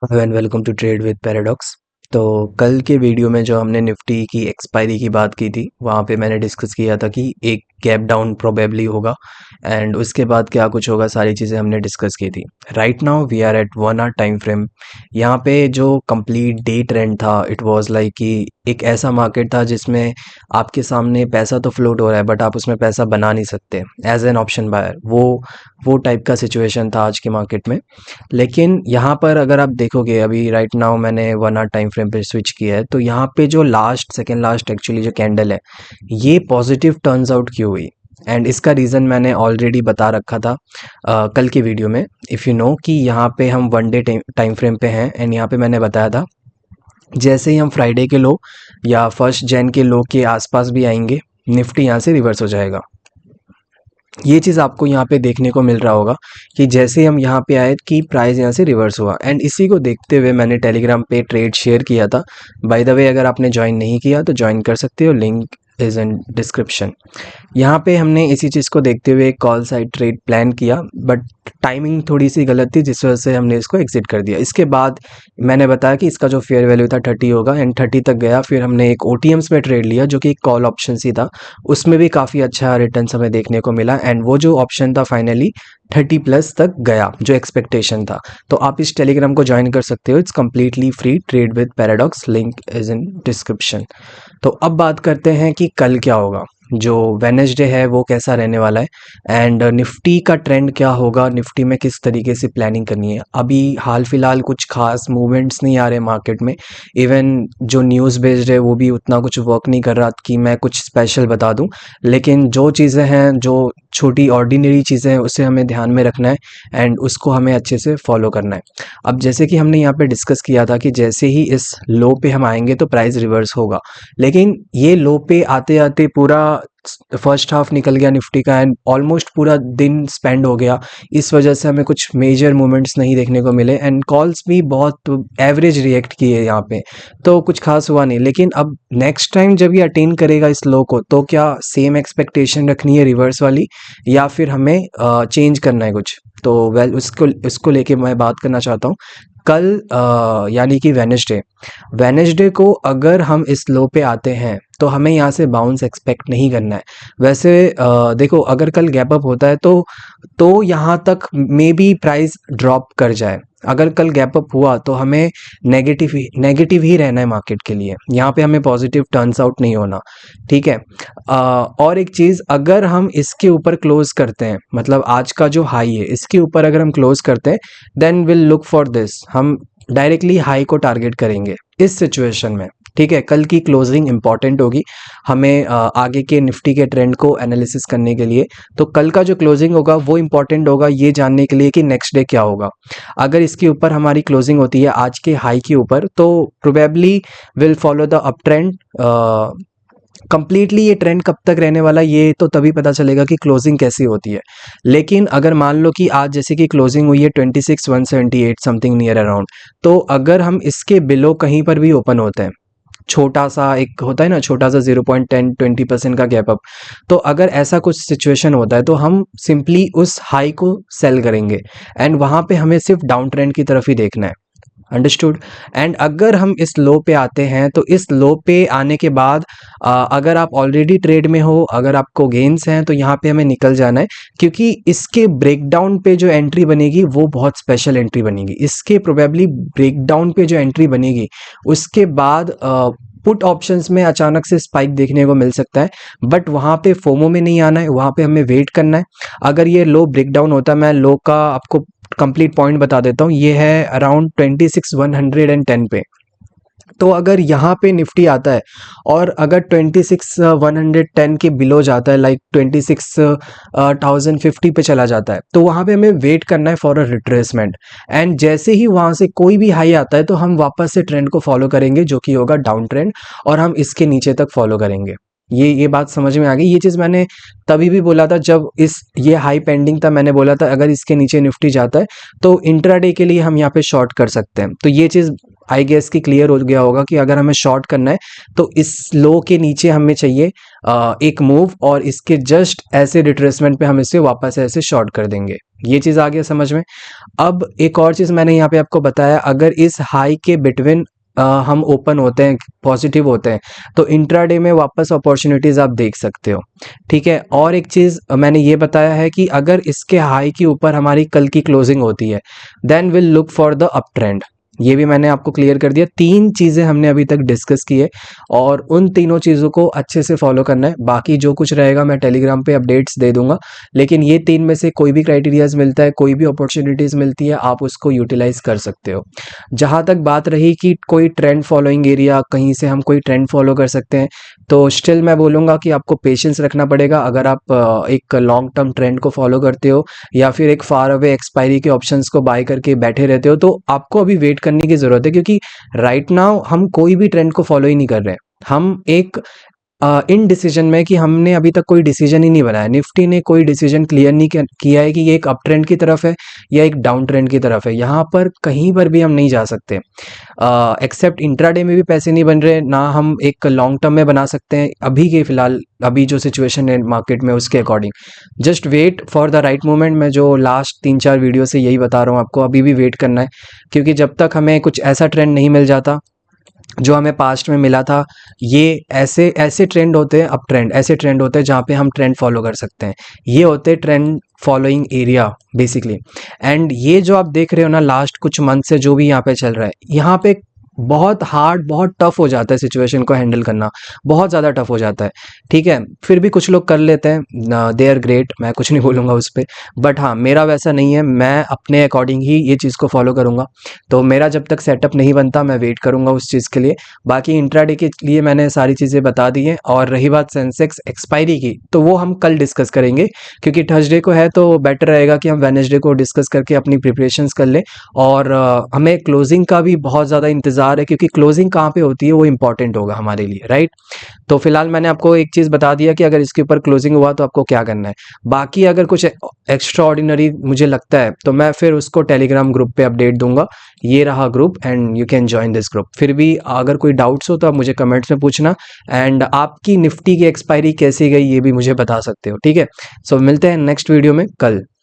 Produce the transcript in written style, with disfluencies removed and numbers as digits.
Hello and welcome to trade with Paradox. तो कल के वीडियो में जो हमने निफ्टी की एक्सपायरी की बात की थी, वहाँ पे मैंने डिस्कस किया था कि एक गैप डाउन प्रोबेबली होगा एंड उसके बाद क्या कुछ होगा, सारी चीज़ें हमने डिस्कस की थी। Right now we are at 1 hour time frame. यहाँ पे जो कंप्लीट डे ट्रेंड था, इट वाज लाइक कि एक ऐसा मार्केट था जिसमें आपके सामने पैसा तो फ्लोट हो रहा है बट आप उसमें पैसा बना नहीं सकते एज एन ऑप्शन बायर। वो टाइप का सिचुएशन था आज के मार्केट में। लेकिन यहाँ पर अगर आप देखोगे, अभी राइट नाउ मैंने 1 आवर टाइम फ्रेम पे स्विच किया है, तो यहाँ पे जो सेकेंड लास्ट एक्चुअली जो कैंडल है, ये पॉजिटिव टर्न्स आउट क्यों हुई। एंड इसका रीज़न मैंने ऑलरेडी बता रखा था कल के वीडियो में। इफ़ यू नो कि यहाँ पे हम 1 डे टाइम फ्रेम पे हैं एंड यहाँ पे मैंने बताया था जैसे ही हम फ्राइडे के लो या 1 जन के लो के आसपास भी आएंगे, निफ्टी यहाँ से रिवर्स हो जाएगा। ये चीज़ आपको यहाँ पे देखने को मिल रहा होगा कि जैसे हम यहाँ पे आए कि प्राइस यहाँ से रिवर्स हुआ एंड इसी को देखते हुए मैंने टेलीग्राम पे ट्रेड शेयर किया था। बाय द वे, अगर आपने ज्वाइन नहीं किया तो ज्वाइन कर सकते हो, लिंक इज़ इन डिस्क्रिप्शन। यहाँ पे हमने इसी चीज़ को देखते हुए एक कॉल साइड ट्रेड प्लान किया, बट टाइमिंग थोड़ी सी गलत थी जिस वजह से हमने इसको एग्जिट कर दिया। इसके बाद मैंने बताया कि इसका जो फेयर वैल्यू था 30 होगा एंड 30 तक गया। फिर हमने एक OTMs में ट्रेड लिया जो कि एक कॉल ऑप्शन ही था, उसमें भी काफ़ी अच्छा रिटर्न हमें देखने को मिला एंड वो जो ऑप्शन था फाइनली 30+ तक गया जो एक्सपेक्टेशन था। तो आप इस टेलीग्राम को ज्वाइन कर सकते हो, it's completely free, trade with paradox, link is in description. तो अब बात करते हैं कि कल क्या होगा, जो वेडनेसडे है वो कैसा रहने वाला है एंड निफ्टी का ट्रेंड क्या होगा, निफ्टी में किस तरीके से प्लानिंग करनी है। अभी हाल फिलहाल कुछ खास मूवमेंट्स नहीं आ रहे मार्केट में। इवन जो न्यूज़ बेस्ड है वो भी उतना कुछ वर्क नहीं कर रहा कि मैं कुछ स्पेशल बता दूं। लेकिन जो चीज़ें हैं, जो छोटी ऑर्डिनरी चीज़ें हैं, उसे हमें ध्यान में रखना है एंड उसको हमें अच्छे से फॉलो करना है। अब जैसे कि हमने यहाँ पे डिस्कस किया था कि जैसे ही इस लो पे हम आएंगे तो प्राइस रिवर्स होगा, लेकिन ये लो पे आते आते पूरा फर्स्ट हाफ निकल गया निफ्टी का एंड ऑलमोस्ट पूरा दिन स्पेंड हो गया। इस वजह से हमें कुछ मेजर मूवमेंट्स नहीं देखने को मिले एंड कॉल्स भी बहुत एवरेज रिएक्ट किए यहाँ पे, तो कुछ खास हुआ नहीं। लेकिन अब नेक्स्ट टाइम जब ये अटेन करेगा इस लो को, तो क्या सेम एक्सपेक्टेशन रखनी है रिवर्स वाली या फिर हमें चेंज करना है कुछ। तो वेल, उसको उसको लेके मैं बात करना चाहता हूँ। कल यानी कि वेनेसडे को अगर हम इस लो पे आते हैं तो हमें यहाँ से बाउंस एक्सपेक्ट नहीं करना है। वैसे देखो, अगर कल गैप अप होता है तो यहाँ तक मे बी प्राइस ड्रॉप कर जाए। अगर कल गैप अप हुआ तो हमें नेगेटिव ही रहना है मार्केट के लिए, यहाँ पे हमें पॉजिटिव टर्न्स आउट नहीं होना। ठीक है। और एक चीज़, अगर हम इसके ऊपर क्लोज करते हैं, मतलब आज का जो हाई है इसके ऊपर अगर हम क्लोज करते हैं, then will look for this, हम डायरेक्टली हाई को टारगेट करेंगे इस सिचुएशन में। ठीक है, कल की क्लोजिंग इंपॉर्टेंट होगी हमें आगे के निफ्टी के ट्रेंड को एनालिसिस करने के लिए। तो कल का जो क्लोजिंग होगा वो इंपॉर्टेंट होगा ये जानने के लिए कि नेक्स्ट डे क्या होगा। अगर इसके ऊपर हमारी क्लोजिंग होती है आज के हाई के ऊपर, तो probably will follow the up trend. Completely ये ट्रेंड कब तक रहने वाला ये तो तभी पता चलेगा कि क्लोजिंग कैसी होती है। लेकिन अगर मान लो कि आज जैसे कि क्लोजिंग हुई है 26,178 समथिंग नियर अराउंड, तो अगर हम इसके बिलो कहीं पर भी ओपन होते हैं, छोटा सा एक होता है ना, छोटा सा 0.10-20% का गैप अप, तो अगर ऐसा कुछ सिचुएशन होता है तो हम सिंपली उस हाई को सेल करेंगे एंड वहाँ पे हमें सिर्फ डाउन ट्रेंड की तरफ ही देखना है। अंडरस्टूड। एंड अगर हम इस लो पे आते हैं तो इस लो पे आने के बाद अगर आप ऑलरेडी ट्रेड में हो, अगर आपको गेन्स हैं, तो यहाँ पे हमें निकल जाना है, क्योंकि इसके ब्रेकडाउन पे जो एंट्री बनेगी वो बहुत स्पेशल एंट्री बनेगी। इसके प्रोबेबली ब्रेकडाउन पे जो एंट्री बनेगी उसके बाद पुट ऑप्शंस में अचानक से स्पाइक देखने को मिल सकता है, बट वहाँ पे फोमो में नहीं आना है, वहाँ पे हमें वेट करना है। अगर ये लो ब्रेकडाउन होता है, मैं लो का आपको कंप्लीट पॉइंट बता देता हूँ, ये है अराउंड 26,110 पे। तो अगर यहाँ पे निफ्टी आता है और अगर 26,110 के बिलो जाता है, लाइक 26,050 पे चला जाता है, तो वहाँ पे हमें वेट करना है फॉर अ रिट्रेसमेंट। एंड जैसे ही वहाँ से कोई भी हाई आता है तो हम वापस से ट्रेंड को फॉलो करेंगे, जो कि होगा डाउन ट्रेंड, और हम इसके नीचे तक फॉलो करेंगे। ये बात समझ में आ गई। ये चीज़ मैंने तभी भी बोला था जब ये हाई पेंडिंग था, मैंने बोला था अगर इसके नीचे निफ्टी जाता है तो इंट्राडे के लिए हम यहाँ पे शॉर्ट कर सकते हैं। तो ये चीज़ आई गेस कि क्लियर हो गया होगा कि अगर हमें शॉर्ट करना है तो इस लो के नीचे हमें चाहिए एक मूव, और इसके जस्ट ऐसे रिट्रेसमेंट पे हम इसे वापस ऐसे शॉर्ट कर देंगे। ये चीज़ आ गया समझ में। अब एक और चीज़ मैंने यहाँ पे आपको बताया, अगर इस हाई के बिटवीन हम ओपन होते हैं, पॉजिटिव होते हैं, तो इंट्राडे में वापस अपॉर्चुनिटीज़ आप देख सकते हो। ठीक है, और एक चीज़ मैंने ये बताया है कि अगर इसके हाई के ऊपर हमारी कल की क्लोजिंग होती है, then will look for the up trend. ये भी मैंने आपको क्लियर कर दिया। 3 चीज़ें हमने अभी तक डिस्कस की है और उन तीनों चीज़ों को अच्छे से फॉलो करना है। बाकी जो कुछ रहेगा मैं टेलीग्राम पे अपडेट्स दे दूंगा, लेकिन ये 3 में से कोई भी क्राइटेरियाज मिलता है, कोई भी अपॉर्चुनिटीज़ मिलती है, आप उसको यूटिलाइज़ कर सकते हो। जहाँ तक बात रही कि कोई ट्रेंड फॉलोइंग एरिया, कहीं से हम कोई ट्रेंड फॉलो कर सकते हैं, तो स्टिल मैं बोलूँगा कि आपको पेशेंस रखना पड़ेगा। अगर आप एक लॉन्ग टर्म ट्रेंड को फॉलो करते हो या फिर एक फार अवे एक्सपायरी के ऑप्शंस को बाय करके बैठे रहते हो, तो आपको अभी वेट करने की ज़रूरत है, क्योंकि राइट नाउ हम कोई भी ट्रेंड को फॉलो ही नहीं कर रहे हैं। हम एक इन डिसीजन में कि हमने अभी तक कोई डिसीजन ही नहीं बनाया। निफ्टी ने कोई डिसीजन क्लियर नहीं किया है कि ये एक अप ट्रेंड की तरफ है या एक डाउन ट्रेंड की तरफ है। यहाँ पर कहीं पर भी हम नहीं जा सकते। एक्सेप्ट इंट्राडे में भी पैसे नहीं बन रहे, ना हम एक लॉन्ग टर्म में बना सकते हैं अभी के फिलहाल, अभी जो सिचुएशन है मार्केट में उसके according. Just wait for the right moment. मैं जो लास्ट 3-4 वीडियो से यही बता रहा हूँ आपको, अभी भी वेट करना है, क्योंकि जब तक हमें कुछ ऐसा ट्रेंड नहीं मिल जाता जो हमें पास्ट में मिला था। ये ऐसे ऐसे ट्रेंड होते हैं, अप ट्रेंड ऐसे ट्रेंड होते हैं जहाँ पे हम ट्रेंड फॉलो कर सकते हैं। ये होते हैं trend following area basically. And ये जो आप देख रहे हो ना, लास्ट कुछ मंथ से जो भी यहाँ पे चल रहा है, यहाँ पे बहुत हार्ड, बहुत टफ हो जाता है सिचुएशन को हैंडल करना, बहुत ज़्यादा टफ हो जाता है। ठीक है, फिर भी कुछ लोग कर लेते हैं, दे आर ग्रेट, मैं कुछ नहीं बोलूँगा उस पर। बट हाँ, मेरा वैसा नहीं है, मैं अपने अकॉर्डिंग ही ये चीज़ को फॉलो करूँगा। तो मेरा जब तक सेटअप नहीं बनता मैं वेट करूँगा उस चीज़ के लिए। बाकी इंट्राडे के लिए मैंने सारी चीज़ें बता दी हैं। और रही बात सेंसेक्स एक्सपायरी की, तो वो हम कल डिस्कस करेंगे, क्योंकि थर्सडे को है, तो बेटर रहेगा कि हम वेडनेसडे को डिस्कस करके अपनी प्रिपरेशंस कर लें। और हमें क्लोजिंग का भी बहुत ज़्यादा इंतज़ार है, क्योंकि क्लोजिंग कहाँ पे होती है वो इंपॉर्टेंट होगा हमारे लिए, राइट। तो फिलहाल मैंने आपको एक चीज़ बता दिया कि अगर इसके ऊपर क्लोजिंग हुआ तो आपको क्या करना है। बाकी अगर कुछ एक्स्ट्रा ऑर्डिनरी मुझे लगता है तो मैं फिर उसको टेलीग्राम ग्रुप पे अपडेट दूंगा। ये रहा group and you can join this group. फिर भी अगर कोई डाउट्स हो तो आप मुझे कमेंट्स में पूछना। एंड आपकी निफ्टी की एक्सपायरी कैसी गई ये भी मुझे बता सकते हो, ठीक है। सो मिलते हैं नेक्स्ट वीडियो में कल।